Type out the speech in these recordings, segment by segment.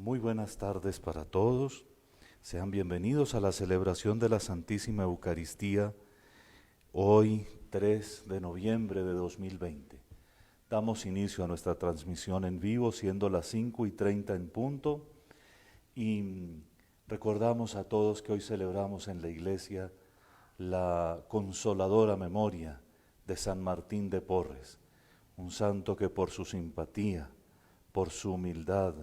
Muy buenas tardes para todos. Sean bienvenidos a la celebración de la Santísima Eucaristía, hoy 3 de noviembre de 2020. Damos inicio a nuestra transmisión en vivo, siendo las 5:30 en punto, y recordamos a todos que hoy celebramos en la iglesia la consoladora memoria de San Martín de Porres, un santo que por su simpatía, por su humildad,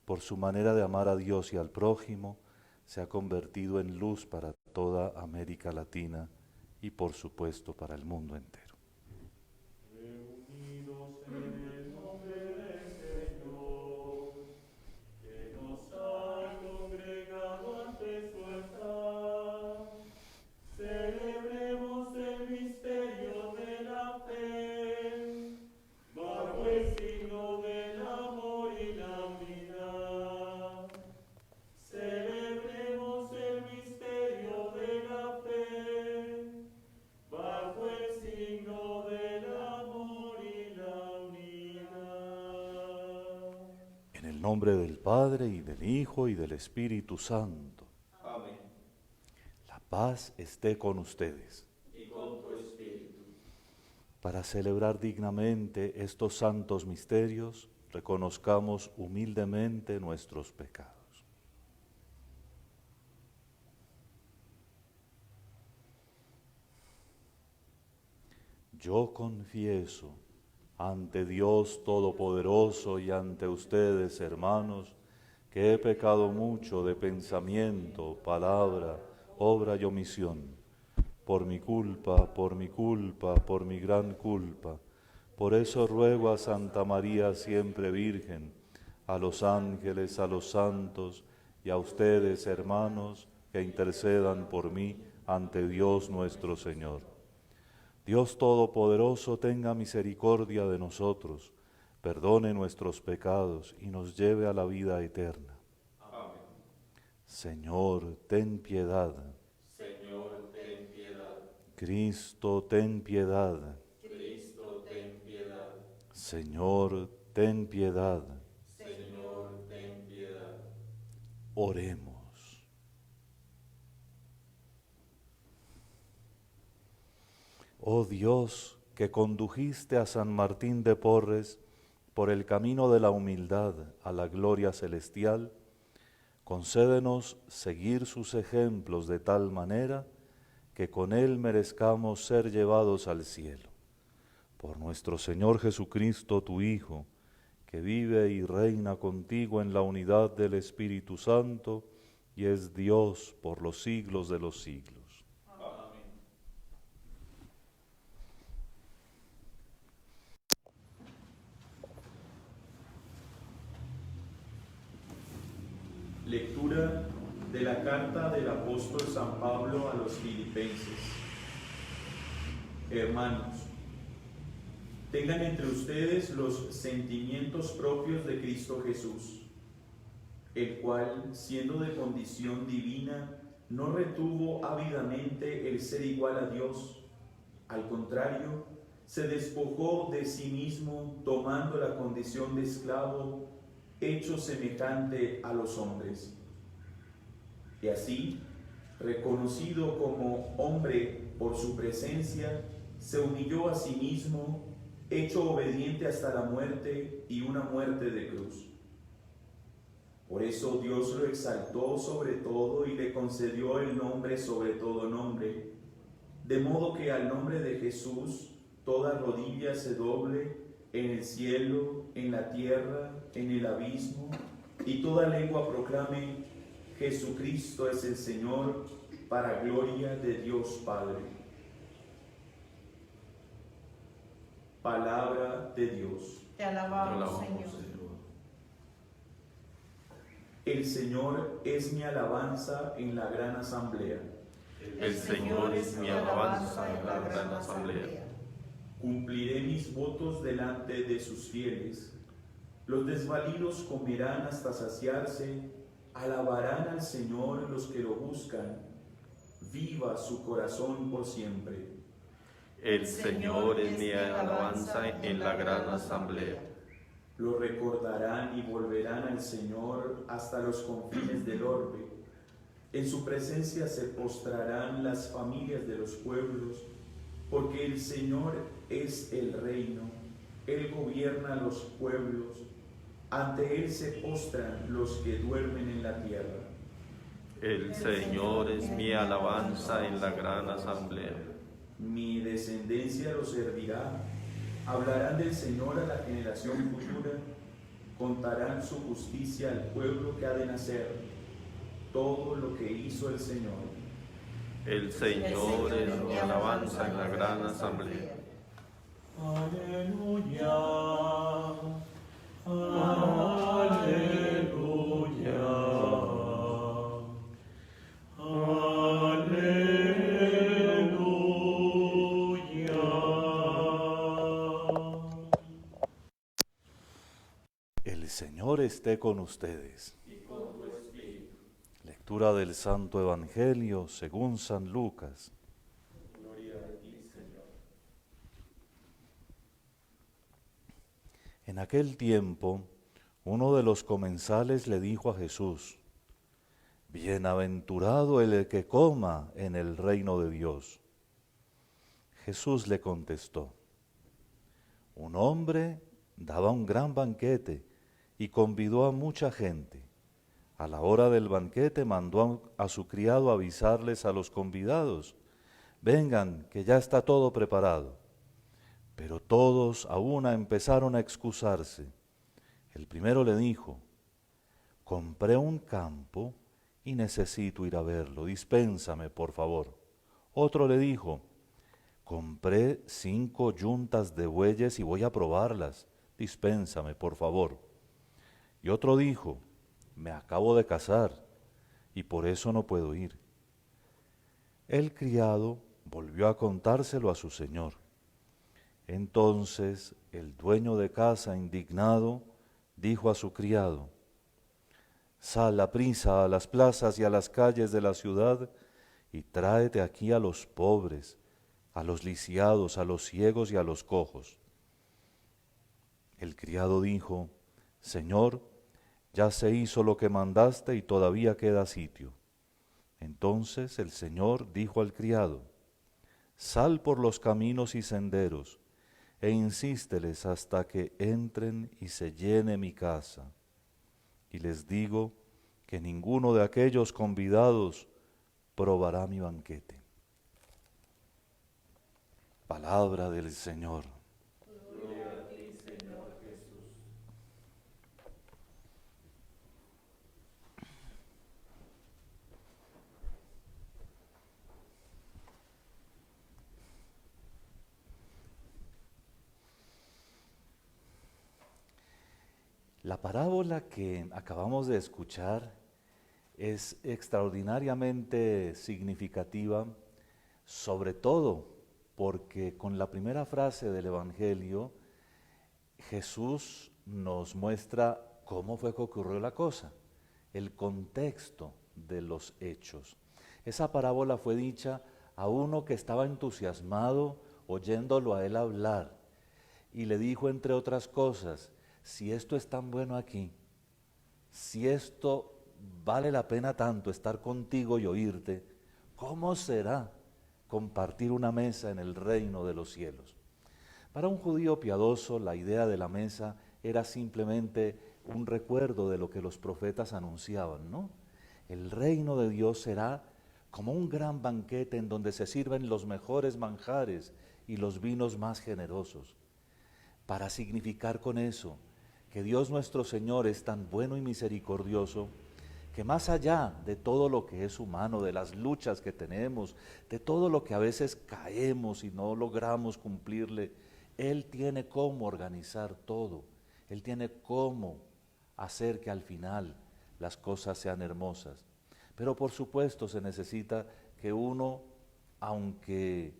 por su manera de amar a Dios y al prójimo, se ha convertido en luz para toda América Latina y por supuesto para el mundo entero. Reunidos en el nombre del Señor, que nos ha congregado ante su altar, celebremos el misterio de la fe, bajo el signo del amor y la unidad. Celebremos el misterio de la fe, bajo el signo del amor y la unidad. En el nombre del Padre, y del Hijo, y del Espíritu Santo. Amén. La paz esté con ustedes. Y con tu espíritu. Para celebrar dignamente estos santos misterios, reconozcamos humildemente nuestros pecados. Yo confieso ante Dios Todopoderoso y ante ustedes, hermanos, que he pecado mucho de pensamiento, palabra, obra y omisión, por mi culpa, por mi gran culpa. Por eso ruego a Santa María siempre Virgen, a los ángeles, a los santos y a ustedes, hermanos, que intercedan por mí ante Dios nuestro Señor. Dios Todopoderoso tenga misericordia de nosotros, perdone nuestros pecados y nos lleve a la vida eterna. Amén. Señor, ten piedad. Señor, ten piedad. Cristo, ten piedad. Cristo, ten piedad. Señor, ten piedad. Señor, ten piedad. Oremos. Oh Dios, que condujiste a San Martín de Porres por el camino de la humildad a la gloria celestial, concédenos seguir sus ejemplos de tal manera que con él merezcamos ser llevados al cielo. Por nuestro Señor Jesucristo, tu Hijo, que vive y reina contigo en la unidad del Espíritu Santo y es Dios por los siglos de los siglos. Amén. Lectura de la carta del apóstol San Pablo a los Filipenses. Hermanos, tengan entre ustedes los sentimientos propios de Cristo Jesús, el cual, siendo de condición divina, no retuvo ávidamente el ser igual a Dios. Al contrario, se despojó de sí mismo, tomando la condición de esclavo, hecho semejante a los hombres. Y así, reconocido como hombre por su presencia, se humilló a sí mismo, hecho obediente hasta la muerte y una muerte de cruz. Por eso Dios lo exaltó sobre todo y le concedió el nombre sobre todo nombre, de modo que al nombre de Jesús toda rodilla se doble en el cielo, en la tierra, en el abismo, y toda lengua proclame: Jesucristo es el Señor, para gloria de Dios Padre. Palabra de Dios. Te alabamos, Señor. El Señor es mi alabanza en la gran asamblea. El Señor es mi alabanza en la gran asamblea. Cumpliré mis votos delante de sus fieles. Los desvalidos comerán hasta saciarse, alabarán al Señor los que lo buscan. Viva su corazón por siempre. El Señor es mi alabanza en la gran asamblea. Lo recordarán y volverán al Señor hasta los confines del orbe. En su presencia se postrarán las familias de los pueblos, porque el Señor es el reino, Él gobierna los pueblos, ante Él se postran los que duermen en la tierra. El Señor es mi alabanza en la gran asamblea. Mi descendencia lo servirá. Hablarán del Señor a la generación futura, contarán su justicia al pueblo que ha de nacer, todo lo que hizo el Señor. El Señor es mi alabanza en la gran asamblea. Aleluya, aleluya. El Señor esté con ustedes. Lectura del Santo Evangelio según San Lucas. En aquel tiempo, uno de los comensales le dijo a Jesús: Bienaventurado el que coma en el reino de Dios. Jesús le contestó: Un hombre daba un gran banquete y convidó a mucha gente. A la hora del banquete mandó a su criado avisarles a los convidados: Vengan, que ya está todo preparado. Pero todos a una empezaron a excusarse. El primero le dijo: Compré un campo y necesito ir a verlo, dispénsame, por favor. Otro le dijo: Compré 5 yuntas de bueyes y voy a probarlas, dispénsame, por favor. Y otro dijo: Me acabo de casar y por eso no puedo ir. El criado volvió a contárselo a su señor. Entonces el dueño de casa, indignado, dijo a su criado: Sal aprisa a las plazas y a las calles de la ciudad y tráete aquí a los pobres, a los lisiados, a los ciegos y a los cojos. El criado dijo: Señor, ya se hizo lo que mandaste y todavía queda sitio. Entonces el Señor dijo al criado: Sal por los caminos y senderos e insísteles hasta que entren y se llene mi casa. Y les digo que ninguno de aquellos convidados probará mi banquete. Palabra del Señor. Gloria a ti, Señor Jesús. La parábola que acabamos de escuchar es extraordinariamente significativa, sobre todo porque con la primera frase del Evangelio Jesús nos muestra cómo fue que ocurrió la cosa, el contexto de los hechos. Esa parábola fue dicha a uno que estaba entusiasmado oyéndolo a él hablar y le dijo, entre otras cosas: si esto es tan bueno aquí, si esto vale la pena tanto estar contigo y oírte, ¿cómo será compartir una mesa en el reino de los cielos? Para un judío piadoso, la idea de la mesa era simplemente un recuerdo de lo que los profetas anunciaban, ¿no? El reino de Dios será como un gran banquete en donde se sirven los mejores manjares y los vinos más generosos, para significar con eso que Dios nuestro Señor es tan bueno y misericordioso, que más allá de todo lo que es humano, de las luchas que tenemos, de todo lo que a veces caemos y no logramos cumplirle, Él tiene cómo organizar todo, Él tiene cómo hacer que al final las cosas sean hermosas. Pero por supuesto se necesita que uno, aunque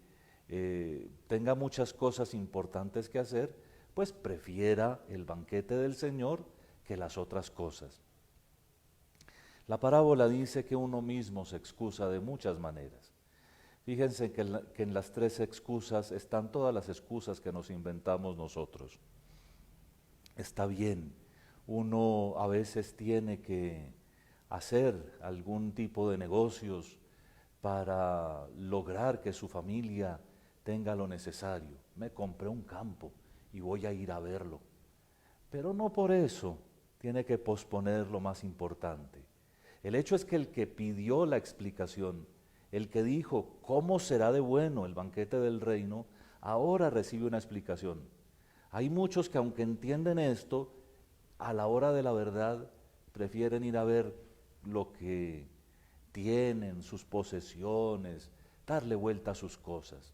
tenga muchas cosas importantes que hacer, pues prefiera el banquete del Señor que las otras cosas. La parábola dice que uno mismo se excusa de muchas maneras. Fíjense que en las 3 excusas están todas las excusas que nos inventamos nosotros. está bien. Uno a veces tiene que hacer algún tipo de negocios para lograr que su familia tenga lo necesario. Me compré un campo y voy a ir a verlo. Pero no por eso tiene que posponer lo más importante. El hecho es que el que pidió la explicación, el que dijo cómo será de bueno el banquete del reino, ahora recibe una explicación. Hay muchos que aunque entienden esto, a la hora de la verdad prefieren ir a ver lo que tienen, sus posesiones, darle vuelta a sus cosas.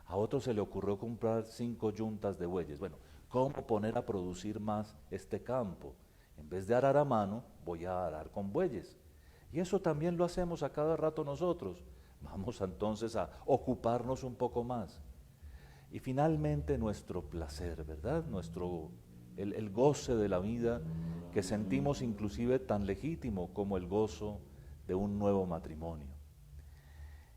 A otro se le ocurrió comprar 5 yuntas de bueyes. Bueno, ¿cómo poner a producir más este campo? En vez de arar a mano, voy a arar con bueyes. Y eso también lo hacemos a cada rato nosotros. Vamos entonces a ocuparnos un poco más. Y finalmente nuestro placer, ¿verdad? El goce de la vida que sentimos inclusive tan legítimo como el gozo de un nuevo matrimonio.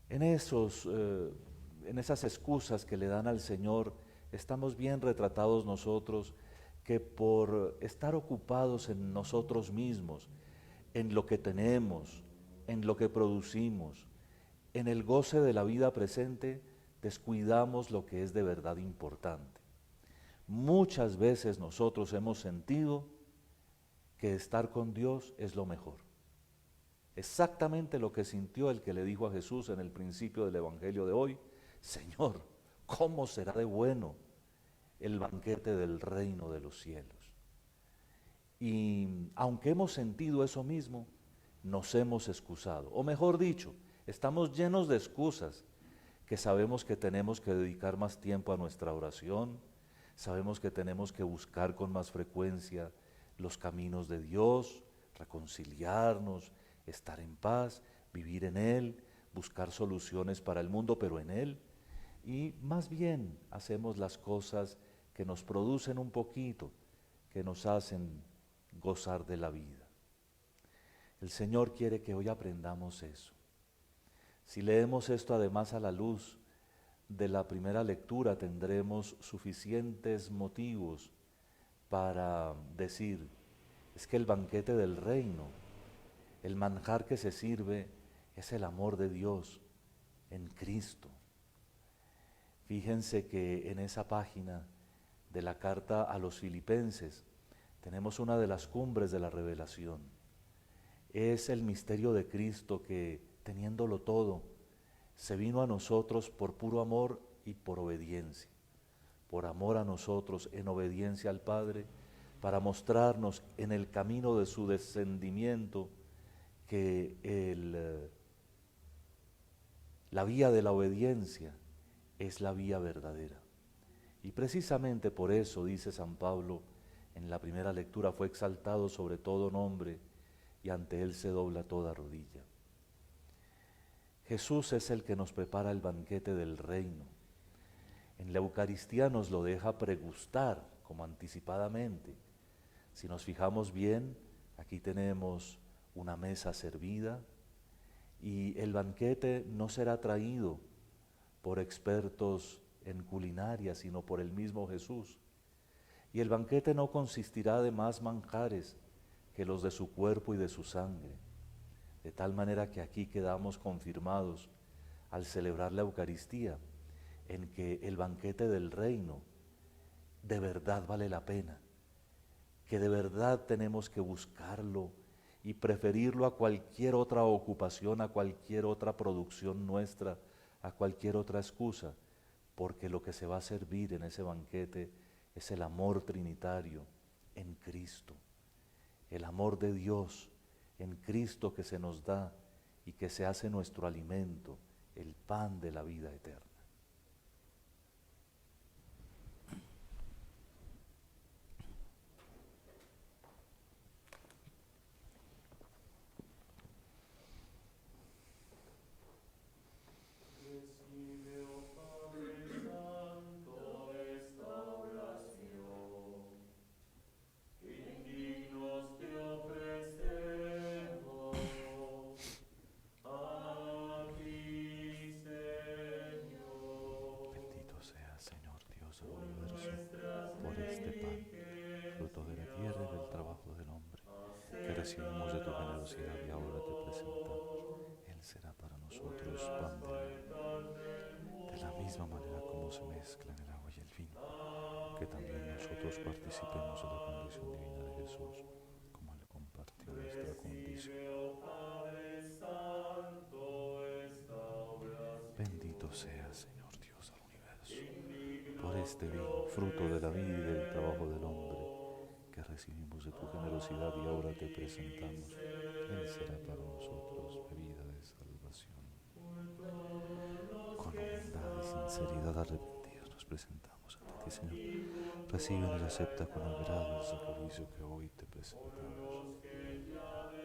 En esas excusas que le dan al Señor, estamos bien retratados nosotros que por estar ocupados en nosotros mismos, en lo que tenemos, en lo que producimos, en el goce de la vida presente, descuidamos lo que es de verdad importante. Muchas veces nosotros hemos sentido que estar con Dios es lo mejor. Exactamente lo que sintió el que le dijo a Jesús en el principio del Evangelio de hoy: Señor, ¿cómo será de bueno el banquete del reino de los cielos? Y aunque hemos sentido eso mismo, nos hemos excusado. O mejor dicho, estamos llenos de excusas, que sabemos que tenemos que dedicar más tiempo a nuestra oración, sabemos que tenemos que buscar con más frecuencia los caminos de Dios, reconciliarnos, estar en paz, vivir en Él, buscar soluciones para el mundo, pero en Él. Y más bien hacemos las cosas que nos producen un poquito, que nos hacen gozar de la vida. El Señor quiere que hoy aprendamos eso. Si leemos esto además a la luz de la primera lectura, tendremos suficientes motivos para decir: es que el banquete del reino, el manjar que se sirve, es el amor de Dios en Cristo. Fíjense que en esa página de la carta a los Filipenses tenemos una de las cumbres de la revelación. Es el misterio de Cristo que, teniéndolo todo, se vino a nosotros por puro amor y por obediencia. Por amor a nosotros, en obediencia al Padre, para mostrarnos en el camino de su descendimiento que la vía de la obediencia es la vía verdadera. Y precisamente por eso, dice San Pablo en la primera lectura, fue exaltado sobre todo nombre y ante él se dobla toda rodilla. Jesús es el que nos prepara el banquete del reino. En la Eucaristía nos lo deja pregustar como anticipadamente. Si nos fijamos bien, aquí tenemos una mesa servida y el banquete no será traído por expertos en culinaria, sino por el mismo Jesús. Y el banquete no consistirá de más manjares que los de su cuerpo y de su sangre, de tal manera que aquí quedamos confirmados al celebrar la Eucaristía en que el banquete del reino de verdad vale la pena, que de verdad tenemos que buscarlo y preferirlo a cualquier otra ocupación, a cualquier otra producción nuestra, a cualquier otra excusa, porque lo que se va a servir en ese banquete es el amor trinitario en Cristo, el amor de Dios en Cristo que se nos da y que se hace nuestro alimento, el pan de la vida eterna. generosidad y ahora te presentamos. Él será para nosotros pan de vida. De la misma manera como se mezclan el agua y el vino, que también nosotros participemos de la condición divina de Jesús, como Él compartió nuestra condición. Bendito sea, Señor Dios del universo, por este vino, fruto de la vida y del trabajo del hombre, que recibimos de tu generosidad y ahora te presentamos. Él será para nosotros bebida de salvación. Con humildad y sinceridad arrepentidos nos presentamos ante ti, Señor. Recibe y acepta con agrado el sacrificio que hoy te presentamos.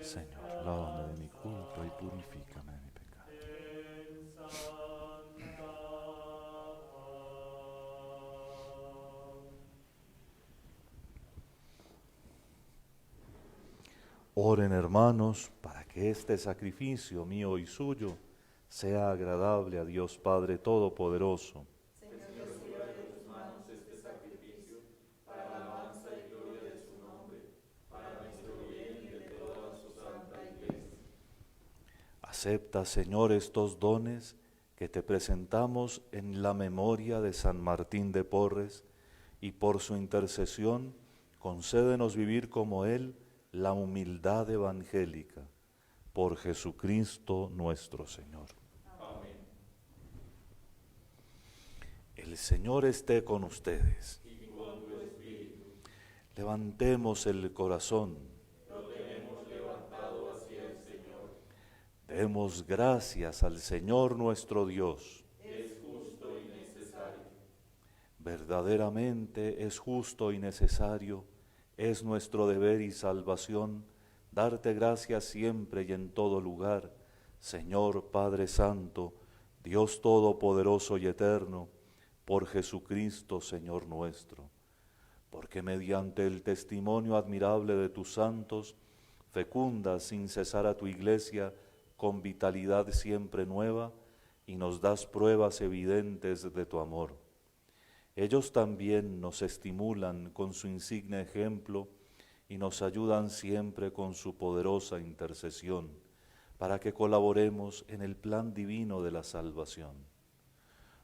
Señor, lávame de mi culpa y purifícame de mi pecado. Oren, hermanos, para que este sacrificio mío y suyo sea agradable a Dios Padre Todopoderoso. Señor, reciba de tus manos este sacrificio para la alabanza y gloria de su nombre, para nuestro bien y de toda su santa Iglesia. Acepta, Señor, estos dones que te presentamos en la memoria de San Martín de Porres, y por su intercesión concédenos vivir como Él la humildad evangélica. Por Jesucristo nuestro Señor. Amén. El Señor esté con ustedes. Y con tu espíritu. Levantemos el corazón. Lo tenemos levantado hacia el Señor. Demos gracias al Señor nuestro Dios. Es justo y necesario. Verdaderamente es justo y necesario, es nuestro deber y salvación, darte gracias siempre y en todo lugar, Señor Padre Santo, Dios Todopoderoso y Eterno, por Jesucristo, Señor nuestro, porque mediante el testimonio admirable de tus santos, fecundas sin cesar a tu Iglesia con vitalidad siempre nueva, y nos das pruebas evidentes de tu amor. Ellos también nos estimulan con su insigne ejemplo y nos ayudan siempre con su poderosa intercesión, para que colaboremos en el plan divino de la salvación.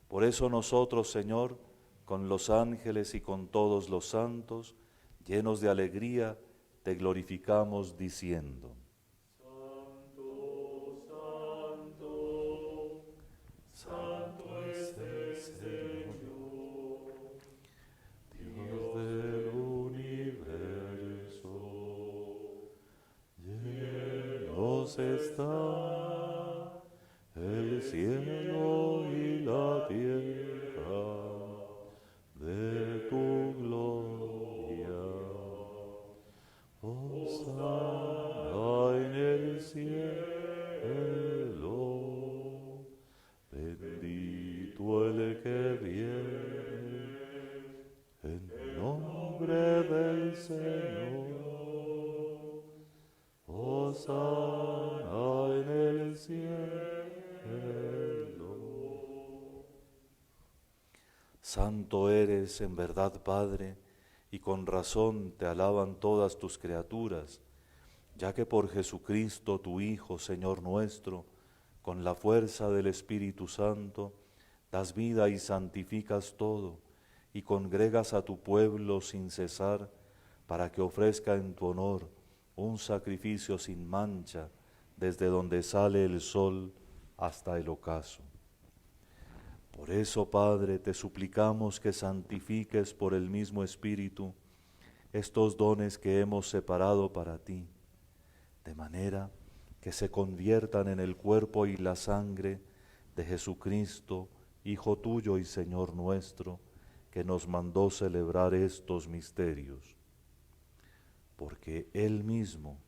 Por eso nosotros, Señor, con los ángeles y con todos los santos, llenos de alegría, te glorificamos diciendo: Santo, santo, santo es el Señor, Dios del universo. Llenos está el cielo y la tierra de tu gloria. Hosana en el cielo, bendito el que viene en nombre del Señor. Hosana en el cielo. Santo eres en verdad, Padre, y con razón te alaban todas tus criaturas, ya que por Jesucristo, tu Hijo, Señor nuestro, con la fuerza del Espíritu Santo, das vida y santificas todo, y congregas a tu pueblo sin cesar, para que ofrezca en tu honor un sacrificio sin mancha, desde donde sale el sol hasta el ocaso. Por eso, Padre, te suplicamos que santifiques por el mismo Espíritu estos dones que hemos separado para ti, de manera que se conviertan en el cuerpo y la sangre de Jesucristo, Hijo tuyo y Señor nuestro, que nos mandó celebrar estos misterios. Porque Él mismo,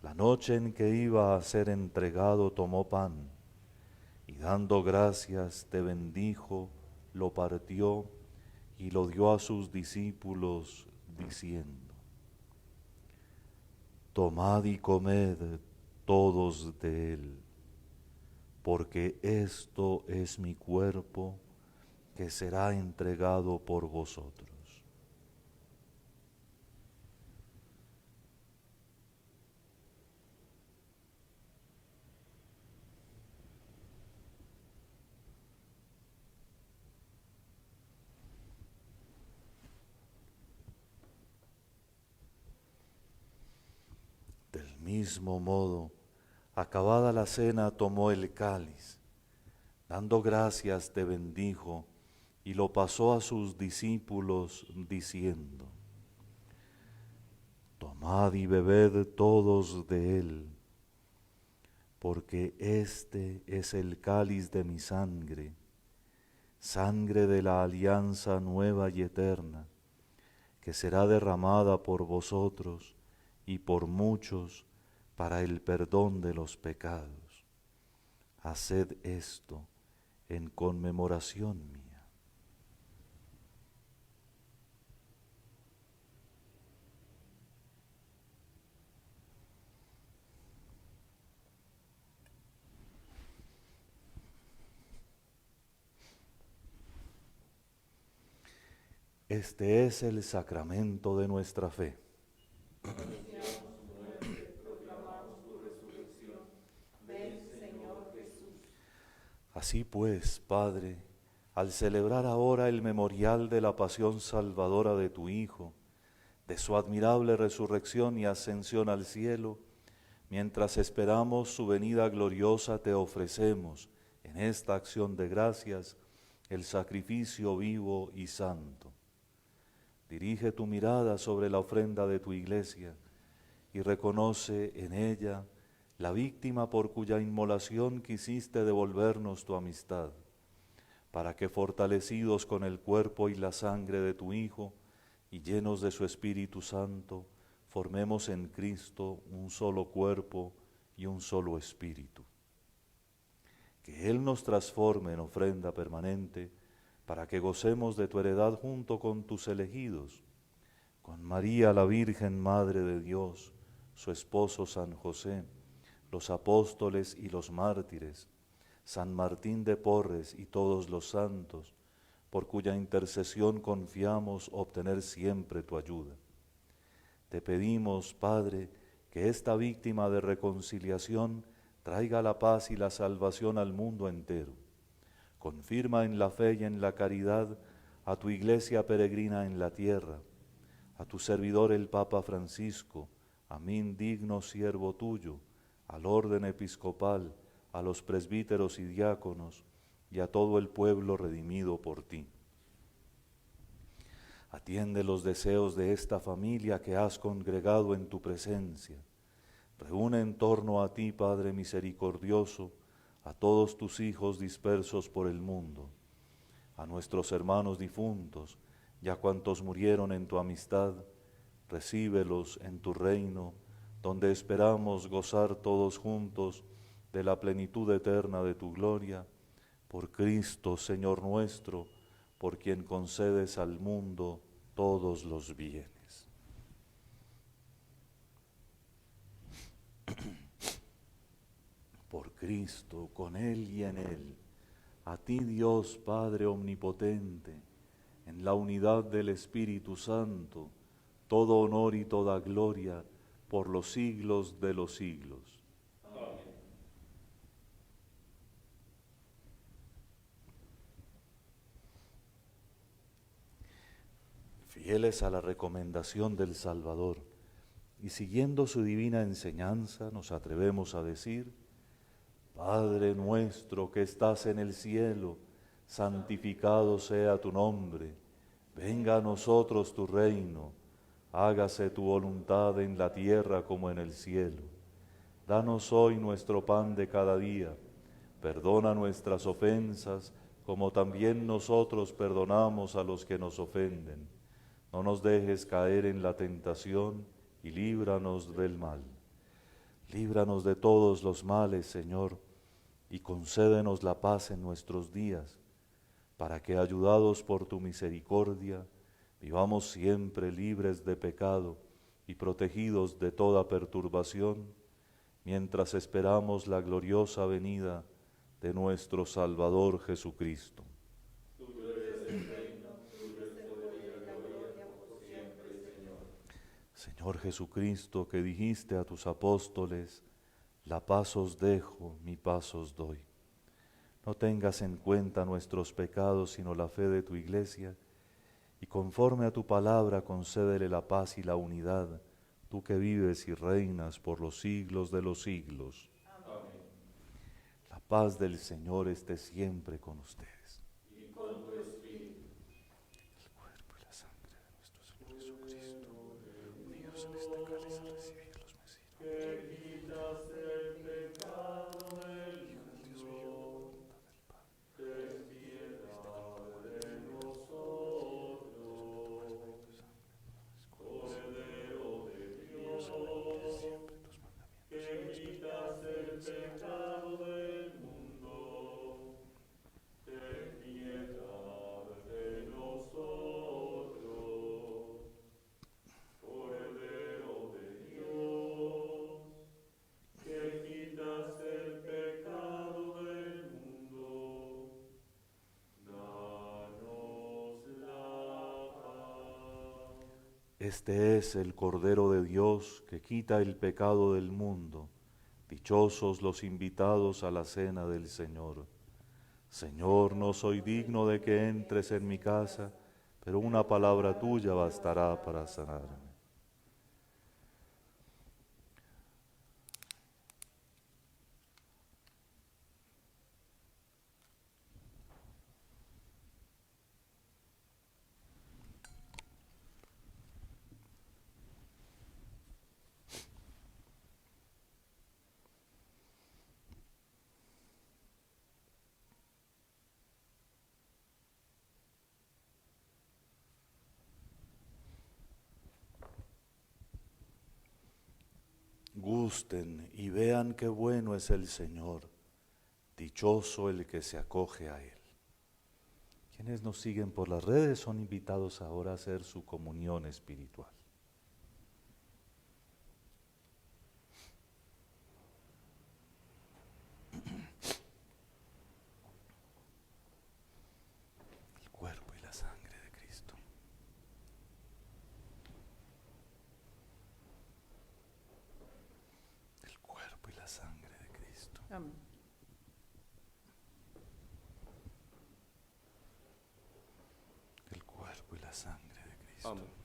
la noche en que iba a ser entregado, tomó pan, y dando gracias te bendijo, lo partió y lo dio a sus discípulos, diciendo: Tomad y comed todos de él, porque esto es mi cuerpo que será entregado por vosotros. Del mismo modo, acabada la cena, tomó el cáliz, dando gracias te bendijo y lo pasó a sus discípulos diciendo: Tomad y bebed todos de él, porque este es el cáliz de mi sangre, sangre de la alianza nueva y eterna, que será derramada por vosotros y por muchos para el perdón de los pecados. Haced esto en conmemoración mía. Este es el sacramento de nuestra fe. Así pues, Padre, al celebrar ahora el memorial de la pasión salvadora de tu Hijo, de su admirable resurrección y ascensión al cielo, mientras esperamos su venida gloriosa, te ofrecemos en esta acción de gracias el sacrificio vivo y santo. Dirige tu mirada sobre la ofrenda de tu Iglesia y reconoce en ella la víctima por cuya inmolación quisiste devolvernos tu amistad, para que fortalecidos con el cuerpo y la sangre de tu Hijo y llenos de su Espíritu Santo, formemos en Cristo un solo cuerpo y un solo espíritu. Que Él nos transforme en ofrenda permanente, para que gocemos de tu heredad junto con tus elegidos, con María la Virgen Madre de Dios, su esposo San José, los apóstoles y los mártires, San Martín de Porres y todos los santos, por cuya intercesión confiamos obtener siempre tu ayuda. Te pedimos, Padre, que esta víctima de reconciliación traiga la paz y la salvación al mundo entero. Confirma en la fe y en la caridad a tu Iglesia peregrina en la tierra, a tu servidor el Papa Francisco, a mí digno siervo tuyo, al orden episcopal, a los presbíteros y diáconos, y a todo el pueblo redimido por ti. Atiende los deseos de esta familia que has congregado en tu presencia. Reúne en torno a ti, Padre misericordioso, a todos tus hijos dispersos por el mundo, a nuestros hermanos difuntos y a cuantos murieron en tu amistad. Recíbelos en tu reino, donde esperamos gozar todos juntos de la plenitud eterna de tu gloria, por Cristo, Señor nuestro, por quien concedes al mundo todos los bienes. Por Cristo, con Él y en Él, a ti Dios Padre omnipotente, en la unidad del Espíritu Santo, todo honor y toda gloria por los siglos de los siglos. Amén. Fieles a la recomendación del Salvador y siguiendo su divina enseñanza, nos atrevemos a decir: Padre nuestro que estás en el cielo, santificado sea tu nombre. Venga a nosotros tu reino. Hágase tu voluntad en la tierra como en el cielo. Danos hoy nuestro pan de cada día. Perdona nuestras ofensas, como también nosotros perdonamos a los que nos ofenden. No nos dejes caer en la tentación y líbranos del mal. Líbranos de todos los males, Señor, y concédenos la paz en nuestros días, para que, ayudados por tu misericordia, vivamos siempre libres de pecado y protegidos de toda perturbación, mientras esperamos la gloriosa venida de nuestro Salvador Jesucristo. Tuyo es el reino, tuyo es el poder y la gloria por siempre, Señor. Señor Jesucristo, que dijiste a tus apóstoles: la paz os dejo, mi paz os doy. No tengas en cuenta nuestros pecados, sino la fe de tu Iglesia, y conforme a tu palabra concédele la paz y la unidad tú que vives y reinas por los siglos de los siglos. Amén. La paz del Señor esté siempre con ustedes. Y con tu espíritu. El cuerpo y la sangre de nuestro Señor Jesucristo, unidos en este cáliz a recibir los mesías. Que quitas el pecado del Dios mío, mundo, voluntad del Padre. ten piedad de nosotros. Cordero de Dios, que quitas el pecado del mundo, ten piedad de nosotros. Cordero de Dios, que quitas el pecado del mundo, danos la paz. Este es el Cordero de Dios que quita el pecado del mundo. Dichosos los invitados a la cena del Señor. Señor, no soy digno de que entres en mi casa, pero una palabra tuya bastará para sanarme. Gusten y vean qué bueno es el Señor, dichoso el que se acoge a Él. Quienes nos siguen por las redes son invitados ahora a hacer su comunión espiritual. El cuerpo y la sangre de Cristo. El cuerpo y la sangre de Cristo. Amén. El cuerpo y la sangre de Cristo. Amén.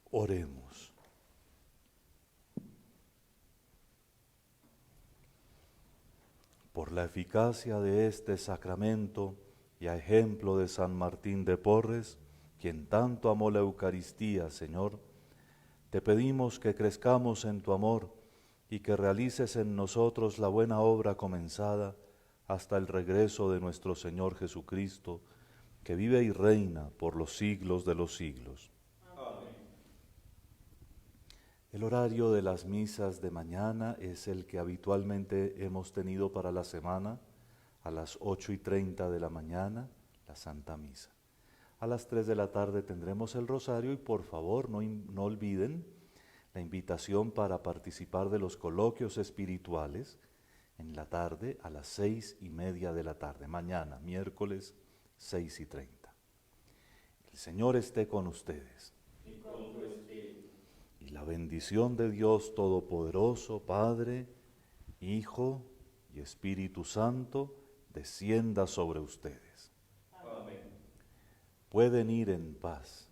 Oremos. Por la eficacia de este sacramento y a ejemplo de San Martín de Porres, quien tanto amó la Eucaristía, Señor, te pedimos que crezcamos en tu amor y que realices en nosotros la buena obra comenzada hasta el regreso de nuestro Señor Jesucristo, que vive y reina por los siglos de los siglos. Amén. El horario de las misas de mañana es el que habitualmente hemos tenido para la semana, a las 8:30 de la mañana, la Santa Misa. A las 3 de la tarde tendremos el rosario y por favor no olviden la invitación para participar de los coloquios espirituales en la tarde a las 6:30 de la tarde, mañana, miércoles 6:30. El Señor esté con ustedes. Y con tu espíritu. Y la bendición de Dios Todopoderoso, Padre, Hijo y Espíritu Santo, descienda sobre ustedes. Amén. Pueden ir en paz.